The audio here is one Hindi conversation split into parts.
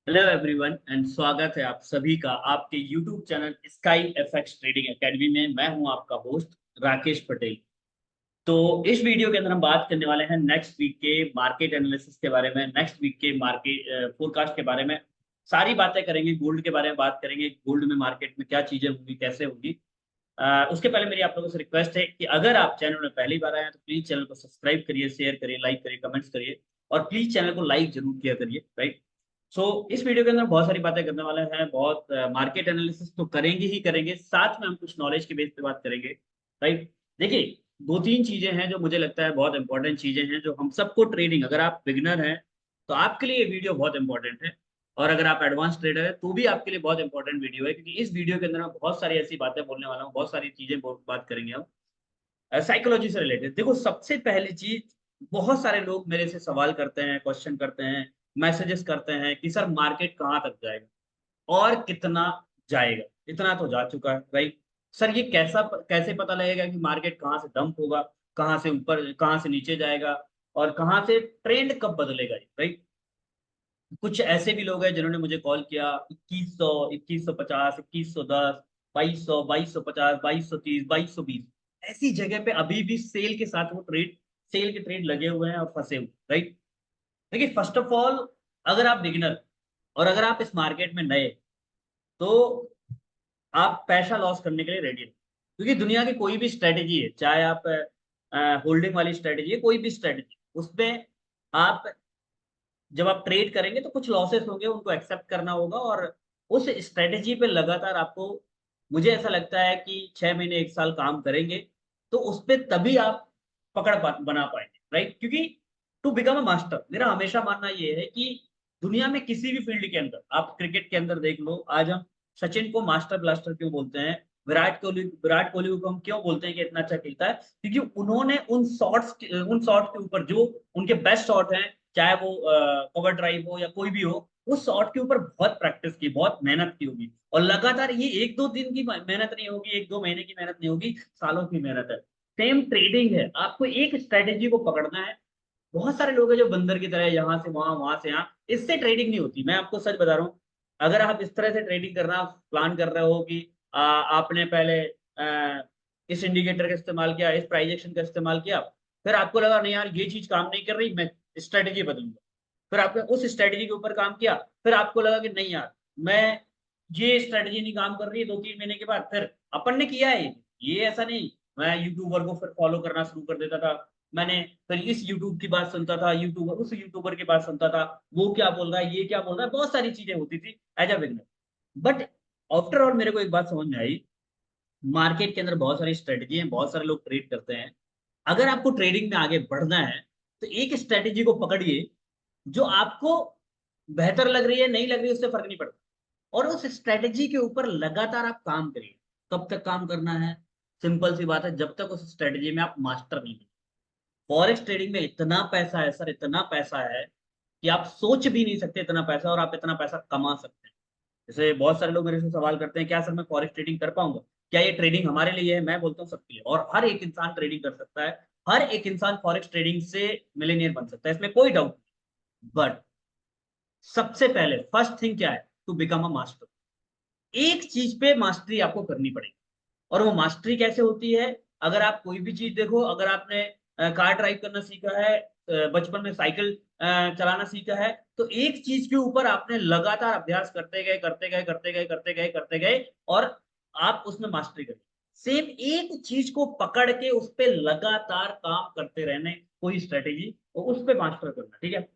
हेलो एवरीवन एंड स्वागत है आप सभी का आपके YouTube channel sky FX trading academy में। मैं हूं आपका होस्ट राकेश पटेल। तो इस वीडियो के अंदर हम बात करने वाले हैं नेक्स्ट वीक के मार्केट एनालिसिस के बारे में, नेक्स्ट वीक के मार्केट फोरकास्ट के बारे में। सारी बातें करेंगे, गोल्ड के बारे में बात करेंगे, गोल्ड में मार्केट में क्या चीजें होंगी, कैसे होगी। उसके पहले मेरी आप लोगों से रिक्वेस्ट है कि अगर आप चैनल में पहली बार आए हैं तो प्लीज चैनल को सब्सक्राइब करिए, शेयर करिए, लाइक करिए, कमेंट्स करिए और प्लीज चैनल को लाइक जरूर किया करिए। राइट। इस वीडियो के अंदर बहुत सारी बातें करने वाले हैं, बहुत मार्केट एनालिसिस तो करेंगे ही करेंगे, साथ में हम कुछ नॉलेज के बेस पे बात करेंगे। राइट। देखिए, दो तीन चीजें हैं जो मुझे लगता है बहुत इंपॉर्टेंट चीजें हैं जो हम सबको ट्रेडिंग, अगर आप बिगिनर हैं तो आपके लिए ये वीडियो बहुत इंपॉर्टेंट है, और अगर आप एडवांस ट्रेडर है तो भी आपके लिए बहुत इंपॉर्टेंट वीडियो है, क्योंकि इस वीडियो के अंदर मैं बहुत सारी ऐसी बातें बोलने वाला हूँ, बहुत सारी चीजें बात करेंगे हम साइकोलॉजी से रिलेटेड। देखो, सबसे पहली चीज, बहुत सारे लोग मेरे से सवाल करते हैं, क्वेश्चन करते हैं, मैसेजेस करते हैं कि सर मार्केट कहाँ तक जाएगा और कितना जाएगा। इतना तो जा चुका है। राइट। सर ये कैसे पता लगेगा कि मार्केट कहाँ से डंप होगा, कहाँ से ऊपर, कहाँ से नीचे जाएगा और कहाँ से ट्रेंड कब बदलेगा। राइट। कुछ ऐसे भी लोग हैं जिन्होंने मुझे कॉल किया 2100, 2150, 2110, 2200, 2250, 2230, 2220, ऐसी जगह पे अभी भी सेल के साथ वो ट्रेड, सेल के ट्रेड लगे हुए हैं और फंसे हुए। राइट। देखिए, फर्स्ट ऑफ ऑल, अगर आप बिगिनर और अगर आप इस मार्केट में नए, तो आप पैसा लॉस करने के लिए रेडी हैं, क्योंकि दुनिया की कोई भी स्ट्रेटेजी है, चाहे आप होल्डिंग वाली स्ट्रेटेजी है, कोई भी स्ट्रेटेजी, उसमें आप जब आप ट्रेड करेंगे तो कुछ लॉसेस होंगे, उनको एक्सेप्ट करना होगा, और उस स्ट्रेटेजी पे लगातार आपको, मुझे ऐसा लगता है कि 6 महीने 1 साल काम करेंगे तो उस पे तभी आप बना पाएंगे। राइट। क्योंकि टू बिकम अ मास्टर, मेरा हमेशा मानना ये है कि दुनिया में किसी भी फील्ड के अंदर, आप क्रिकेट के अंदर देख लो, आज हम सचिन को मास्टर ब्लास्टर क्यों बोलते हैं, विराट कोहली को हम क्यों बोलते हैं कि इतना अच्छा खेलता है, क्योंकि उन्होंने उन शॉट्स के ऊपर जो उनके बेस्ट शॉट हैं, चाहे वो कवर ड्राइव हो या कोई भी हो, उस शॉट के ऊपर बहुत प्रैक्टिस की, बहुत मेहनत की होगी, और लगातार ये एक दो दिन की मेहनत नहीं होगी, एक दो महीने की मेहनत नहीं होगी, सालों की मेहनत है। सेम ट्रेडिंग है, आपको एक स्ट्रेटेजी को पकड़ना है। बहुत सारे लोग हैं जो बंदर की तरह यहाँ से वहां, वहां से यहाँ, इससे ट्रेडिंग नहीं होती। मैं आपको सच बता रहा हूँ, अगर आप इस तरह से ट्रेडिंग करना प्लान कर रहे हो कि आपने पहले इस इंडिकेटर का इस्तेमाल किया, इस प्राइस एक्शन का इस्तेमाल किया, फिर आपको लगा नहीं यार ये चीज काम नहीं कर रही, मैं स्ट्रेटेजी बदलूंगा, फिर आपने उस स्ट्रेटेजी के ऊपर काम किया, फिर आपको लगा कि नहीं यार, मैं ये स्ट्रेटेजी नहीं काम कर रही है, 2-3 महीने के बाद फिर अपन ने किया है ये ऐसा नहीं, मैं यूट्यूबर को फिर फॉलो करना शुरू कर देता था। मैंने फिर इस यूट्यूब की बात सुनता था, यूट्यूबर उस यूट्यूबर की बात सुनता था, वो क्या बोल रहा है, ये क्या बोल रहा है, बहुत सारी चीजें होती थी as a beginner. But after all मेरे को एक बात समझ में आई, मार्केट के अंदर बहुत सारी स्ट्रेटेजी है, बहुत सारे लोग ट्रेड करते हैं। अगर आपको ट्रेडिंग में आगे बढ़ना है तो एक स्ट्रेटेजी को पकड़िए जो आपको बेहतर लग रही है, नहीं लग रही है, उससे फर्क नहीं पड़ता, और उस स्ट्रेटेजी के ऊपर लगातार आप काम करिए। कब तक काम करना है? सिंपल सी बात है, जब तक उस स्ट्रेटेजी में आप मास्टर नहीं। फॉरेक्स ट्रेडिंग में इतना पैसा है सर, इतना पैसा है कि आप सोच भी नहीं सकते इतना पैसा, और आप इतना पैसा कमा सकते हैं। जैसे बहुत सारे लोग मेरे से सवाल करते हैं, क्या सर मैं फॉरेक्स ट्रेडिंग कर पाऊंगा, क्या ये ट्रेडिंग हमारे लिए है? मैं बोलता हूँ सबके लिए, और हर एक इंसान ट्रेडिंग कर सकता है, हर एक इंसान फॉरेक्स ट्रेडिंग से मिलेनियर बन सकता है, इसमें कोई डाउट नहीं। बट सबसे पहले फर्स्ट थिंग क्या है, टू बिकम अ मास्टर। एक चीज पे मास्टरी आपको करनी पड़ेगी, और वो मास्टरी कैसे होती है? अगर आप कोई भी चीज देखो, अगर आपने कार ड्राइव करना सीखा है, बचपन में साइकिल चलाना सीखा है, तो एक चीज के ऊपर आपने लगातार अभ्यास करते गए, करते गए, करते गए, करते गए, करते गए, और आप उसमें मास्टरी करें। सेम एक चीज को पकड़ के उस पर लगातार काम करते रहने, कोई स्ट्रेटेजी, और उस पर मास्टर करना। ठीक है।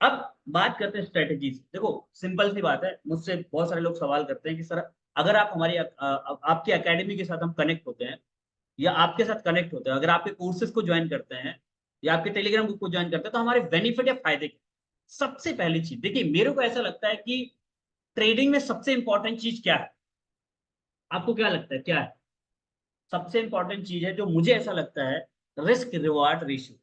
अब बात करते हैं स्ट्रेटेजी। देखो, सिंपल सी बात है, मुझसे बहुत सारे लोग सवाल करते हैं कि सर अगर आप हमारी आपकी एकेडमी के साथ हम कनेक्ट होते हैं, या आपके साथ कनेक्ट होते हैं, अगर आपके कोर्सेज को ज्वाइन करते हैं या आपके टेलीग्राम ग्रुप को ज्वाइन करते हैं, तो हमारे बेनिफिट या फायदे क्या? सबसे पहली चीज देखिए, मेरे को ऐसा लगता है कि ट्रेडिंग में सबसे इंपॉर्टेंट चीज क्या है? आपको क्या लगता है क्या है सबसे इंपॉर्टेंट चीज है जो मुझे ऐसा लगता है? Risk reward ratio.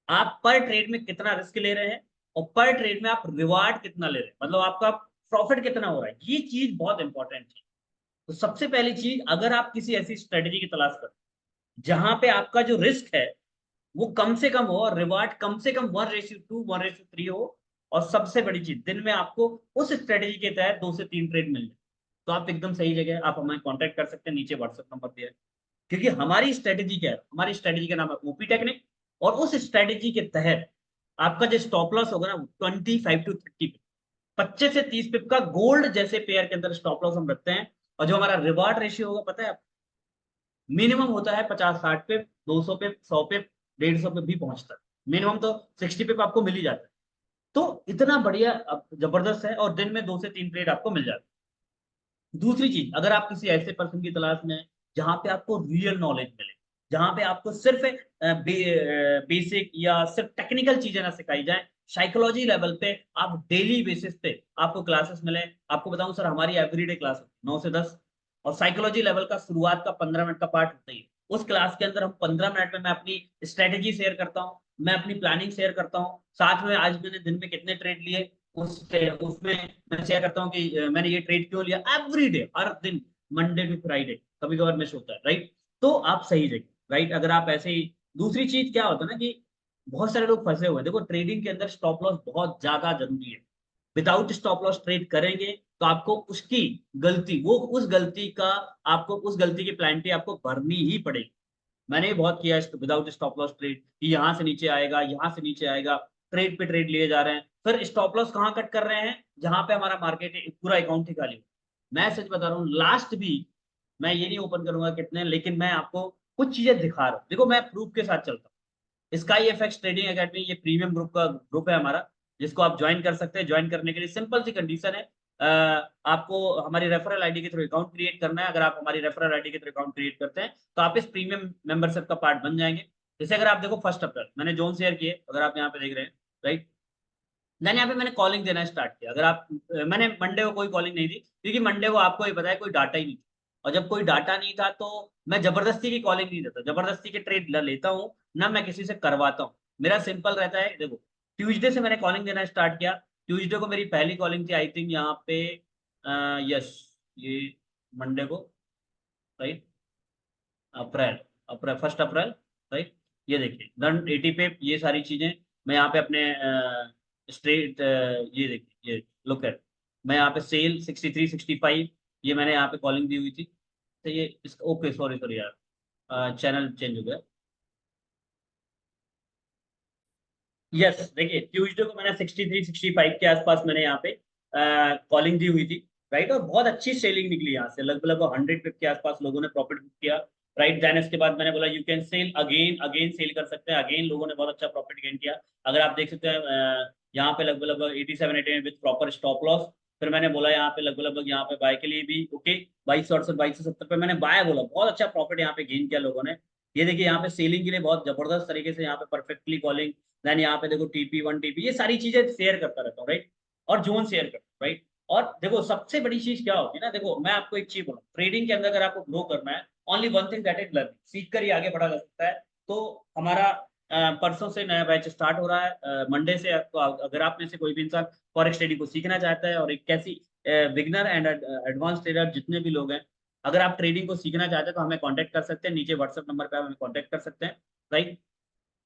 आप पर ट्रेड में कितना रिस्क ले रहे हैं, और पर ट्रेड में आप रिवार्ड कितना ले रहे हैं, मतलब आपका प्रॉफिट कितना हो रहा है, ये चीज बहुत इंपॉर्टेंट है। तो सबसे पहली चीज, अगर आप किसी ऐसी स्ट्रेटेजी की तलाश कर जहां पे आपका जो रिस्क है वो कम से कम हो और रिवार्ड कम से कम 1:2, 1:3 हो, और सबसे बड़ी चीज, दिन में आपको उस स्ट्रेटेजी के तहत 2 से 3 ट्रेड मिल जाए, तो आप एकदम सही जगह है। आप हमें कांटेक्ट कर सकते हैं, नीचे व्हाट्सएप नंबर दिया है। क्योंकि हमारी स्ट्रेटेजी क्या है, हमारी स्ट्रेटेजी का नाम है ओपी टेक्निक, और उस स्ट्रेटेजी के तहत आपका जो स्टॉप लॉस होगा ना, 25 to 30, 25 से 30 पिप का गोल्ड जैसे पेयर के अंदर स्टॉप लॉस हम रखते हैं। और जो हमारा रिवार्ड रेशियो होगा पता है, मिनिमम होता है 50-60 पिप, 200 पिप, 100 पिप, 150 पिप भी पहुंचता है। मिनिमम तो 60 पिप आपको मिल ही जाता है। तो इतना बढ़िया जबरदस्त है, और दिन में 2 से 3 ट्रेड आपको मिल जाता है। दूसरी चीज, अगर आप किसी ऐसे पर्सन की तलाश में हैं जहां पे आपको रियल नॉलेज मिले, जहां पे आपको सिर्फ बेसिक या सिर्फ टेक्निकल चीजें ना सिखाई जाए, साइकोलॉजी लेवल पे आप डेली बेसिस पे आपको क्लासेस मिले। आपको बताऊं सर, हमारी एवरीडे क्लास होती है 9 से 10, और साइकोलॉजी लेवल का शुरुआत का 15 मिनट का पार्ट होता ही है। उस क्लास के अंदर हम 15 मिनट में मैं अपनी स्ट्रेटेजी शेयर करता हूँ, मैं अपनी प्लानिंग शेयर करता हूँ, साथ में आज मैंने दिन में कितने ट्रेड लिए उसमें मैं शेयर करता हूँ कि मैंने ये ट्रेड क्यों लिया। एवरी डे, हर दिन, मंडे टू फ्राइडे, कभी कभार मिस होता है, राइट। तो आप सही जगह, राइट। अगर आप ऐसे ही, दूसरी चीज क्या होता है ना कि बहुत सारे लोग फंसे हुए हैं। देखो, ट्रेडिंग के अंदर स्टॉप लॉस बहुत ज्यादा जरूरी है। विदाउट स्टॉप लॉस ट्रेड करेंगे तो आपको उसकी गलती, वो उस गलती का, आपको उस गलती की प्लानिटी आपको भरनी ही पड़ेगी। मैंने भी बहुत किया विदाउट स्टॉप लॉस ट्रेड, कि यहाँ से नीचे आएगा, यहाँ से नीचे आएगा, ट्रेड पे ट्रेड लिए जा रहे हैं, फिर स्टॉप लॉस कहाँ कट कर रहे हैं, जहां पे हमारा मार्केट पूरा अकाउंट ही खाली हो। मैं सच बता रहा हूँ, लास्ट भी, मैं ये नहीं ओपन करूंगा कितने, लेकिन मैं आपको कुछ चीजें दिखा रहा हूँ। देखो, मैं प्रूफ के साथ चलता हूँ। स्काई एफएक्स ट्रेडिंग एकेडमी ये प्रीमियम ग्रुप है हमारा, जिसको आप ज्वाइन कर सकते हैं। ज्वाइन करने के लिए सिंपल सी कंडीशन है, आपको हमारी रेफरल आईडी के थ्रू अकाउंट क्रिएट करना है। अगर आप हमारी रेफरल आईडी के थ्रू अकाउंट क्रिएट करते हैं तो आप इस प्रीमियम मेंबरशिप का पार्ट बन जाएंगे। जैसे अगर आप देखो, 1 अप्रैल मैंने जोन शेयर किए, अगर आप यहाँ पे देख रहे हैं, राइट। देन यहाँ पे मैंने कॉलिंग देना स्टार्ट किया। अगर आप, मैंने मंडे को कोई कॉलिंग नहीं दी, क्योंकि मंडे को आपको ही पता है कोई डाटा ही नहीं था। और जब कोई डाटा नहीं था तो मैं जबरदस्ती की कॉलिंग नहीं देता, जबरदस्ती के ट्रेड लेता हूँ ना, मैं किसी से करवाता हूँ। मेरा सिंपल रहता है। देखो, ट्यूसडे से मैंने कॉलिंग देना स्टार्ट किया। ट्यूसडे को मेरी पहली कॉलिंग थी, आई थिंक यहाँ पे, यस, ये मंडे को, राइट, अप्रैल, अप्रैल 1 अप्रैल, राइट। ये देखिए, डन 80 पे ये सारी चीजें, मैं यहाँ पे अपने स्ट्रेट, ये देखिए, ये लुक एट, मैं यहाँ पे सेल 63-65, ये मैंने यहाँ पे कॉलिंग दी हुई थी। तो ये इसका, ओके, सॉरी सॉरी यार, चैनल चेंज हो गया। यस, देखिए, ट्यूसडे को मैंने 63-65 के आसपास मैंने यहाँ पे कॉलिंग दी हुई थी, राइट। और बहुत अच्छी सेलिंग निकली यहाँ से, लगभग लगभग 100 पिप के आसपास लोगों ने प्रॉफिट बुक किया, राइट। देन इसके बाद मैंने बोला you can sell again, again sell कर सकते हैं, अगेन लोगों ने बहुत अच्छा प्रॉफिट गेन किया। अगर आप देख सकते हैं, यहाँ पे लगभग लगभग 87-88 विद प्रॉपर स्टॉप लॉस। फिर मैंने बोला यहाँ पे लगभग लगभग यहाँ पे बाय के लिए भी, ओके, 2268 2270 पे मैंने बाय बोला, बहुत अच्छा प्रॉफिट यहाँ पे गेन किया लोगों ने। ये देखिए, यहाँ पे सेलिंग के लिए बहुत जबरदस्त तरीके से यहाँ पे परफेक्टली कॉलिंग। देन यहाँ पे देखो, TP1 TP, ये सारी चीजें शेयर करता रहता हूँ, राइट। और जोन शेयर करता हूँ, राइट। और देखो, सबसे बड़ी चीज क्या होती है ना, देखो मैं आपको एक चीज बोलूँ, ट्रेडिंग के अंदर अगर आपको ग्रो करना है, only one thing, that is learning. सीख कर ही आगे बढ़ा जा सकता है। तो हमारा परसों से नया बैच स्टार्ट हो रहा है, मंडे से। तो अगर आप में से कोई भी इंसान फॉरेक्स ट्रेडिंग को सीखना चाहता है, और एक कैसी, बिगनर एंड एडवांस ट्रेडर जितने भी लोग हैं, अगर आप ट्रेडिंग को सीखना चाहते हैं तो हमें कांटेक्ट कर सकते हैं, नीचे व्हाट्सएप नंबर पे आप हमें कांटेक्ट कर सकते हैं, राइट।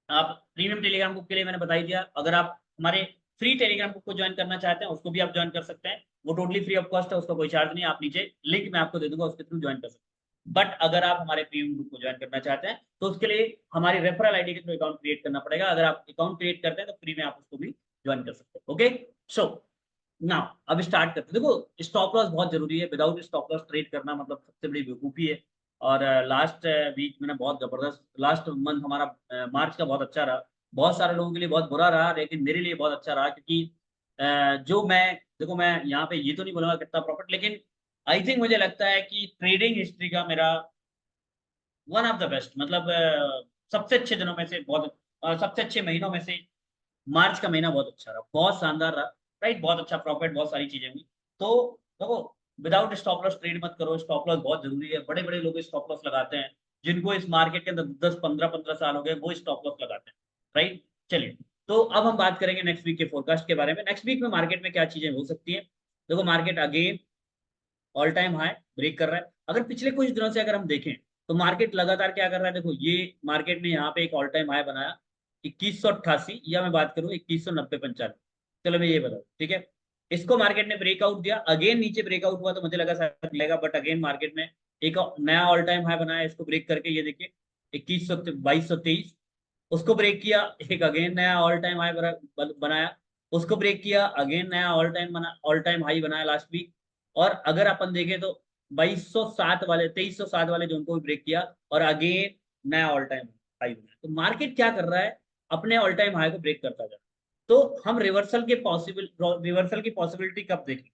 आप प्रीमियम टेलीग्राम ग्रुप के लिए मैंने बता ही दिया। अगर आप हमारे फ्री टेलीग्राम ग्रुप को ज्वाइन करना चाहते हैं, उसको भी आप ज्वाइन कर सकते हैं। वो टोटली फ्री ऑफ कॉस्ट है, उसका कोई चार्ज नहीं है। आप नीचे लिंक मैं आपको दे दूंगा, उसके थ्रू ज्वाइन कर सकते हैं। बट अगर आप हमारे प्रीमियम ग्रुप को ज्वाइन करना चाहते हैं तो उसके लिए हमारी रेफरल आईडी के थ्रू अकाउंट क्रिएट करना पड़ेगा। अगर आप अकाउंट क्रिएट करते हैं तो फ्री में आप उसको भी ज्वाइन कर सकते हैं, ओके। सो नाउ अब स्टार्ट करते हैं। देखो, स्टॉप लॉस बहुत जरूरी है। विदाउट स्टॉप लॉस ट्रेड करना मतलब सबसे बड़ी बेवकूफी है। और लास्ट वीक मैंने बहुत जबरदस्त, लास्ट मंथ हमारा मार्च का बहुत अच्छा रहा। बहुत सारे लोगों के लिए बहुत बुरा रहा, लेकिन मेरे लिए बहुत अच्छा रहा, क्योंकि जो मैं, देखो मैं यहाँ पे ये तो नहीं बोलूंगा कितना प्रॉफिट, लेकिन आई थिंक, मुझे लगता है कि ट्रेडिंग हिस्ट्री का मेरा वन ऑफ द बेस्ट, मतलब सबसे अच्छे दिनों में से, बहुत सबसे अच्छे महीनों में से मार्च का महीना बहुत अच्छा रहा, बहुत शानदार रहा, राइट। बहुत अच्छा प्रॉफिट, बहुत सारी चीजें हुई। तो देखो, विदाउट स्टॉप लॉस ट्रेड मत करो, स्टॉप लॉस बहुत जरूरी है। बड़े बड़े लोग स्टॉप लॉस लगाते हैं, जिनको इस मार्केट के अंदर 10 15 15 साल हो गए, वो स्टॉप लॉस लगाते हैं, राइट। चलिए, तो अब हम बात करेंगे नेक्स्ट वीक के फोरकास्ट के बारे में। नेक्स्ट वीक में मार्केट में क्या चीजें हो सकती है। देखो, market again all time high break कर रहा है। अगर पिछले कुछ दिनों से अगर हम देखें तो मार्केट लगातार क्या कर रहा है, देखो ये मार्केट ने यहाँ पे एक ऑल टाइम हाई बनाया 2188, या मैं बात करूँ 2190-95, चलो मैं ये बताऊँ, ठीक है। इसको मार्केट ने ब्रेकआउट दिया, अगेन नीचे ब्रेकआउट हुआ, तो मुझे लगा शायद मिलेगा, बट अगेन मार्केट में एक नया ऑल टाइम हाई बनाया इसको ब्रेक करके, ये देखिए 2223। उसको ब्रेक किया, एक अगेन नया ऑल टाइम हाई बनाया, उसको ब्रेक किया, अगेन नया ऑल टाइम हाई बनाया लास्ट वीक। और अगर अपन देखें तो 2207 वाले 2307 वाले जोन को भी ब्रेक किया, और अगेन नया ऑल टाइम हाई बनाया। तो मार्केट क्या कर रहा है, अपने ऑल टाइम हाई को ब्रेक करता जा रहा है। तो हम रिवर्सल की पॉसिबिलिटी कब देखेंगे?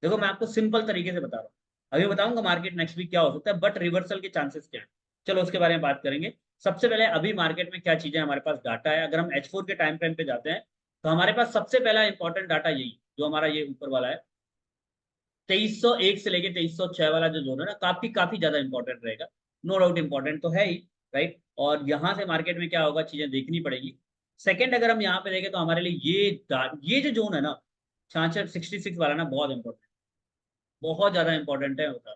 देखो मैं आपको सिंपल तरीके से बता रहा हूँ, अभी बताऊंगा मार्केट नेक्स्ट वीक क्या हो सकता है, बट रिवर्सल के चांसेस क्या है, चलो उसके बारे में बात करेंगे। सबसे पहले अभी मार्केट में क्या चीजें हमारे पास डाटा है, अगर हम H4 के टाइम फ्रेम पे जाते हैं, तो हमारे पास सबसे पहला इंपॉर्टेंट डाटा यही जो हमारा ये ऊपर वाला है, 2301 से लेके 2306 वाला जो जोन है ना, काफी काफी ज्यादा इंपॉर्टेंट रहेगा। नो डाउट इंपॉर्टेंट तो है ही, राइट। और यहाँ से मार्केट में क्या होगा, चीजें देखनी पड़ेगी। सेकंड, अगर हम यहाँ पे देखें तो हमारे लिए ये जो जोन है ना, 66 वाला ना, बहुत इंपॉर्टेंट, बहुत ज्यादा इंपॉर्टेंट है होता है।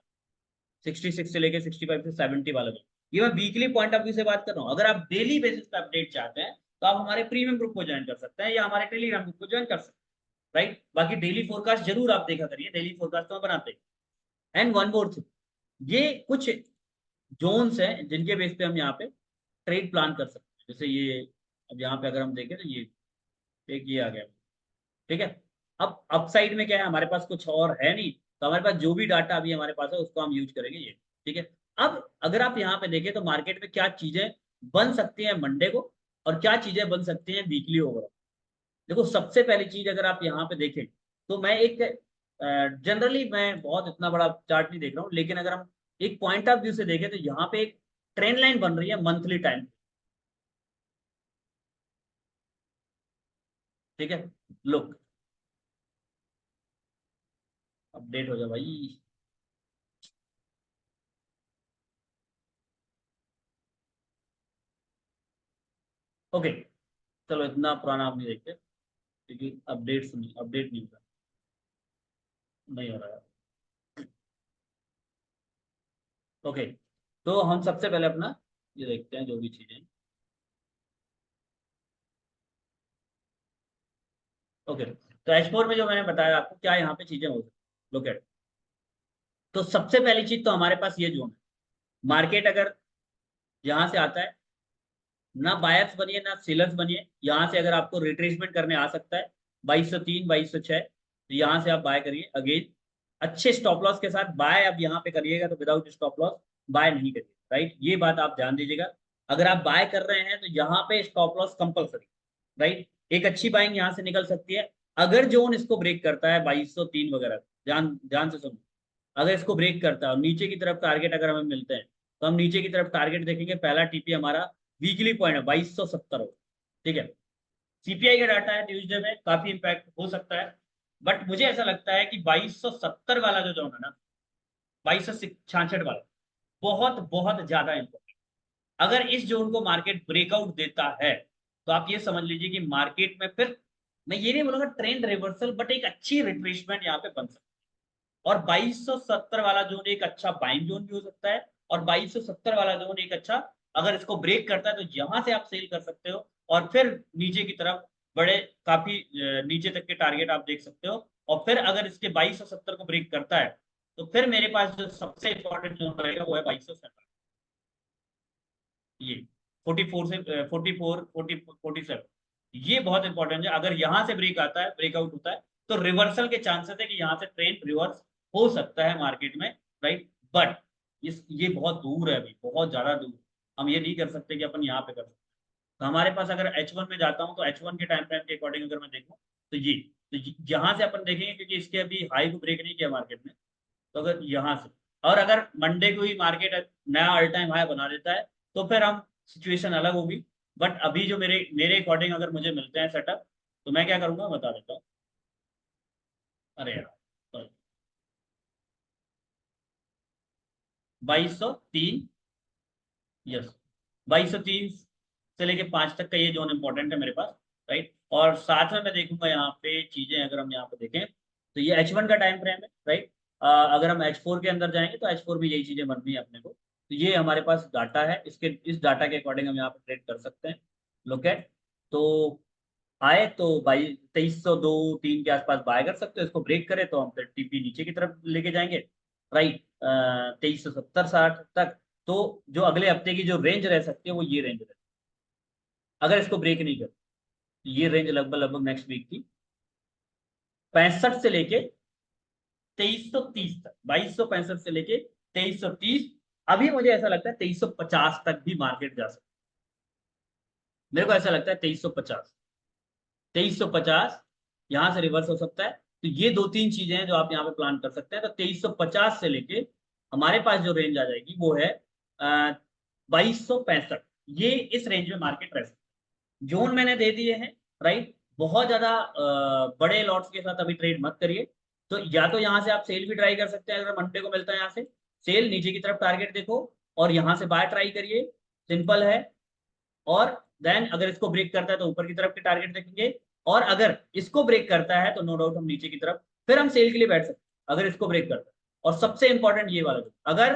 66 से लेके 65 से 70 वाला जोन, ये मैं वीकली पॉइंट ऑफ व्यू से बात कर रहा हूँ। अगर आप डेली बेसिस पे अपडेट चाहते हैं, तो आप हमारे प्रीमियम ग्रुप को ज्वाइन कर सकते हैं, या हमारे टेलीग्राम ग्रुप को ज्वाइन कर सकते हैं, राइट। बाकी डेली फोरकास्ट जरूर आप देखा करिए, डेली फोरकास्ट तो हम बनाते हैं। एंड वन मोर थिंग, ये कुछ जोन्स हैं जिनके बेस पे हम यहाँ पे ट्रेड प्लान कर सकते हैं। जैसे ये, अब यहाँ पे अगर हम देखें तो ये एक ये आ गया, ठीक है। अब अपसाइड में क्या है, हमारे पास कुछ और है नहीं, तो हमारे पास जो भी डाटा अभी हमारे पास है उसको हम यूज करेंगे, ये ठीक है। अब अगर आप यहाँ पे देखें तो मार्केट में क्या चीजें बन सकती हैं मंडे को, और क्या चीजें बन सकती हैं वीकली ओवरऑल। देखो सबसे पहली चीज अगर आप यहाँ पे देखें, तो मैं एक जनरली मैं बहुत इतना बड़ा चार्ट नहीं देख रहा हूँ, लेकिन अगर हम एक पॉइंट ऑफ व्यू से देखें तो यहाँ पे एक ट्रेंड लाइन बन रही है मंथली टाइम, ठीक है। लुक, अपडेट हो जाए भाई। ओके, चलो इतना पुराना आप नहीं देखते, क्योंकि अपडेट नहीं होता, नहीं हो रहा है। ओके, तो हम सबसे पहले अपना ये देखते हैं जो भी चीजें। ओके, तो H4 में जो मैंने बताया आपको क्या यहाँ पे चीजें हो सकती, लुक एट। तो सबसे पहली चीज तो हमारे पास ये जोन है, मार्केट अगर यहाँ से आता है, ना बायर्स बनिए ना सेलर्स बनिए, यहाँ से अगर आपको रिट्रेसमेंट करने आ सकता है 2203 2206, तो यहाँ से आप बाय करिए अगेन, अच्छे स्टॉप लॉस के साथ बाय। अब यहाँ पे करिएगा तो विदाउट स्टॉप लॉस बाय नहीं करिए, राइट, ये बात आप ध्यान दीजिएगा। अगर आप बाय कर रहे हैं तो यहाँ पे स्टॉप लॉस कंपलसरी, राइट। एक अच्छी बाइंग यहाँ से निकल सकती है, अगर जोन इसको ब्रेक करता है 2203 वगैरह, ध्यान ध्यान से सुनो। अगर इसको ब्रेक करता है और नीचे की तरफ टारगेट अगर हमें मिलते हैं, तो हम नीचे की तरफ टारगेट देखेंगे, पहला टीपी हमारा वीकली पॉइंट है 2270 हो, ठीक है। सीपीआई का डाटा है ट्यूजडे में, काफी इंपैक्ट हो सकता है, बट मुझे ऐसा लगता है कि 2270 वाला जो जोन है ना, 2266 वाला, बहुत बहुत ज्यादा इंपॉर्टेंट। अगर इस जोन को मार्केट ब्रेकआउट देता है, तो आप ये समझ लीजिए कि मार्केट में फिर, मैं ये नहीं बोलूंगा ट्रेंड रिवर्सल, बट एक अच्छी रिट्रेसमेंट यहाँ पे बन सकती है। और 2270 वाला जोन एक अच्छा बाइंग जोन भी हो सकता है, और 2270 वाला जोन एक अच्छा, अगर इसको ब्रेक करता है तो यहां से आप सेल कर सकते हो, और फिर नीचे की तरफ बड़े काफी नीचे तक के टारगेट आप देख सकते हो। और फिर अगर इसके 2270 को ब्रेक करता है, तो फिर मेरे पास जो सबसे इंपॉर्टेंट जोन रहेगा वो है 2270, ये 44 से 44 ये बहुत इंपॉर्टेंट है। अगर यहाँ से ब्रेक आता है, ब्रेकआउट होता है, तो रिवर्सल के चांसेस है कि यहाँ से ट्रेंड रिवर्स हो सकता है मार्केट में, राइट। बट इस ये बहुत दूर है, अभी बहुत ज्यादा दूर, हम ये नहीं कर सकते कि अपन यहाँ पे कर सकते। तो हमारे पास अगर H1 में जाता हूँ, तो H1 के टाइम फ्रेम के अकॉर्डिंग अगर मैं देखूँ, तो यहाँ से अपन देखेंगे, क्योंकि इसके अभी हाई को ब्रेक नहीं किया मार्केट ने, तो अगर यहाँ से, और अगर मंडे को ही मार्केट नया ऑल टाइम हाई बना देता है, तो फिर हम सिचुएशन अलग होगी। बट अभी जो मेरे मेरे अकॉर्डिंग अगर मुझे मिलते हैं सेटअप, तो मैं क्या करूंगा बता देता हूँ। अरे यार, 2203, यस, 2203 से लेके 5 तक का ये जोन इंपॉर्टेंट है मेरे पास, राइट। और साथ में मैं देखूंगा यहाँ पे चीजें, अगर हम यहाँ पे देखें तो ये H1 का टाइम फ्रेम है, राइट। अगर हम H4 के अंदर जाएंगे तो H4 में यही चीजें बन रही है अपने को, तो ये हमारे पास डाटा है, इसके इस डाटा के अकॉर्डिंग हम यहाँ पे ट्रेड कर सकते हैं, लुक एट। तो आए तो भाई 2302-3 के आसपास बाय कर सकते हो। इसको ब्रेक करे तो हम फिर टीपी नीचे की तरफ लेके जाएंगे, राइट, 2370-60 तक। तो जो अगले हफ्ते की जो रेंज रह सकती है वो ये रेंज रहे, अगर इसको ब्रेक नहीं कर। ये रेंज लगभग लगभग नेक्स्ट वीक की 65 से लेके 2330 तक, 2265 से लेके 2330। अभी मुझे ऐसा लगता है 2350 तक भी मार्केट जा सकता है। मेरे को ऐसा लगता है 2350, 2350 यहां से रिवर्स हो सकता है। तो ये दो तीन चीजें हैं जो आप यहाँ पे प्लान कर सकते हैं। तो 2350 से लेके हमारे पास जो रेंज आ जाएगी वो है 2265। ये इस रेंज में मार्केट रह सकती है। जोन मैंने दे दिए हैं, राइट। बहुत ज्यादा बड़े लॉट्स के साथ अभी ट्रेड मत करिए। तो या तो यहाँ से आप सेल भी ट्राई कर सकते हैं, अगर मंडे को मिलता है यहाँ से सेल, नीचे की तरफ टारगेट देखो और यहाँ से बाय ट्राई करिए, सिंपल है। और देन अगर इसको ब्रेक करता है तो ऊपर की तरफ के टारगेट देखेंगे, और अगर इसको ब्रेक करता है तो नो डाउट हम नीचे की तरफ फिर हम सेल के लिए बैठ सकते हैं, अगर इसको ब्रेक करता है। और सबसे इंपॉर्टेंट ये वाला जोन, अगर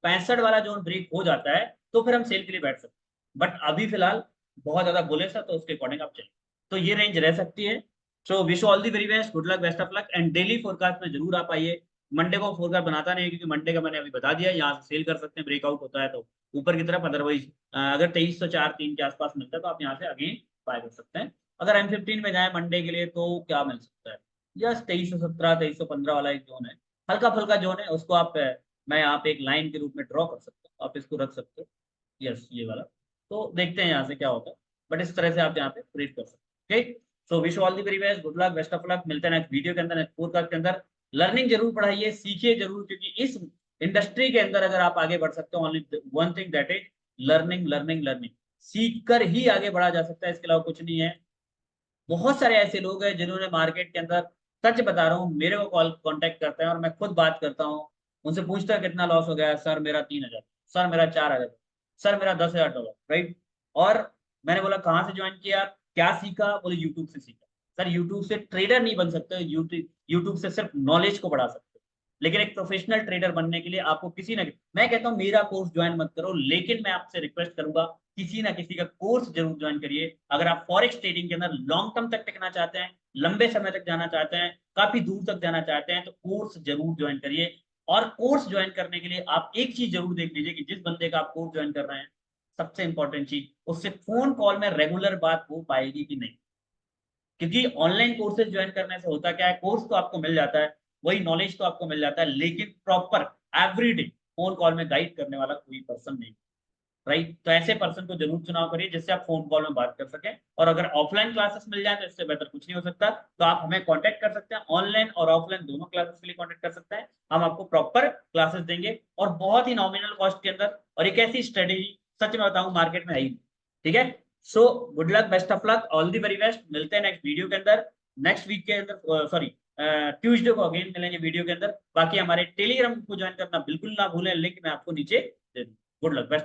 65 वाला जोन ब्रेक हो जाता है तो फिर हम सेल के लिए बैठ सकते हैं। बट अभी फिलहाल बहुत ज्यादा बुलिश है, तो उसके अकॉर्डिंग आप चलिए। तो ये रेंज रह सकती है। So wish all the very best, good luck, best of luck, and daily forecast में जरूर आप आइए। मंडे को फोरकास्ट बनाता नहीं है, क्योंकि मंडे का मैंने अभी बता दिया, यहाँ से सेल कर सकते हैं, ब्रेकआउट होता है तो ऊपर की तरफ। अदरवाइज अगर 2304-3 के आसपास मिलता है तो आप यहाँ से अगेन बाय कर सकते हैं। अगर M15 में जाए मंडे के लिए तो क्या मिल सकता है, यस 2317 2315 वाला एक जोन है, हल्का फुल्का जोन है, उसको आप मैं यहाँ पे एक लाइन के रूप में ड्रॉ कर सकता हूँ, आप इसको रख सकते हो, यस ये वाला। तो देखते हैं यहाँ से क्या होता है, बट इस तरह से आप यहाँ पे ट्रेड कर सकते हैं। ठीक, so wish all the very best, good luck, best of luck. मिलते हैं नेक्स्ट वीडियो के अंदर, नेक्स्ट पॉडकास्ट के अंदर। लर्निंग जरूर बढ़ाइए, सीखिए जरूर, क्योंकि इस इंडस्ट्री के अंदर अगर आप आगे बढ़ सकते हो, only one thing that is learning, learning, learning. सीख कर ही आगे बढ़ा जा सकता है, इसके अलावा कुछ नहीं है। बहुत सारे ऐसे लोग हैं जिन्होंने मार्केट के अंदर, सच बता रहा हूँ, मेरे को कॉल कांटेक्ट करते हैं और मैं खुद बात करता हूँ, उनसे पूछता है कितना लॉस हो गया, सर मेरा 3000, सर मेरा 4000, सर मेरा $10,000, राइट। और मैंने बोला कहाँ से ज्वाइन किया, क्या सीखा, बोले यूट्यूब से सीखा। सर यूट्यूब से ट्रेडर नहीं बन सकते, यूट्यूब यूट्यूब से सिर्फ नॉलेज को बढ़ा सकते हो। लेकिन एक प्रोफेशनल ट्रेडर बनने के लिए आपको किसी ना, मैं कहता हूँ मेरा कोर्स ज्वाइन मत करो, लेकिन मैं आपसे रिक्वेस्ट करूंगा किसी ना किसी का कोर्स जरूर ज्वाइन करिए। अगर आप फॉरेक्स ट्रेडिंग के अंदर लॉन्ग टर्म तक टिकना चाहते हैं, लंबे समय तक जाना चाहते हैं, काफी दूर तक जाना चाहते हैं, तो कोर्स जरूर ज्वाइन करिए। और कोर्स ज्वाइन करने के लिए आप एक चीज जरूर देख लीजिए कि जिस बंदे का आप कोर्स ज्वाइन कर रहे हैं, सबसे इंपॉर्टेंट चीज, उससे फोन कॉल में रेगुलर बात हो पाएगी कि नहीं। क्योंकि ऑनलाइन कोर्सेज ज्वाइन करने से होता क्या है, कोर्स तो आपको मिल जाता है, वही नॉलेज तो आपको मिल जाता है, लेकिन प्रॉपर एवरीडे फोन कॉल में गाइड करने वाला कोई पर्सन नहीं, राइट। तो ऐसे पर्सन को जरूर चुनाव करिए जिससे आप फोन कॉल में बात कर सकें। और अगर ऑफलाइन क्लासेस मिल जाए तो इससे बेहतर कुछ नहीं हो सकता। तो आप हमें कांटेक्ट कर सकते हैं, ऑनलाइन और ऑफलाइन दोनों क्लासेस के लिए कांटेक्ट कर सकते हैं। हम आपको प्रॉपर क्लासेस देंगे और बहुत ही नॉमिनल कॉस्ट के अंदर। और एक ऐसी स्ट्रेटेजी सच में बताऊं मार्केट में है ही नहीं। ठीक है, so good luck, best of luck, all the very best. मिलते हैं नेक्स्ट वीडियो के अंदर, नेक्स्ट वीक के अंदर, सॉरी ट्यूसडे को अगेन मिलेंगे वीडियो के अंदर। बाकी हमारे टेलीग्राम को ज्वाइन करना बिल्कुल ना भूलें, लिंक मैं आपको नीचे दे दूँ। Good luck, best.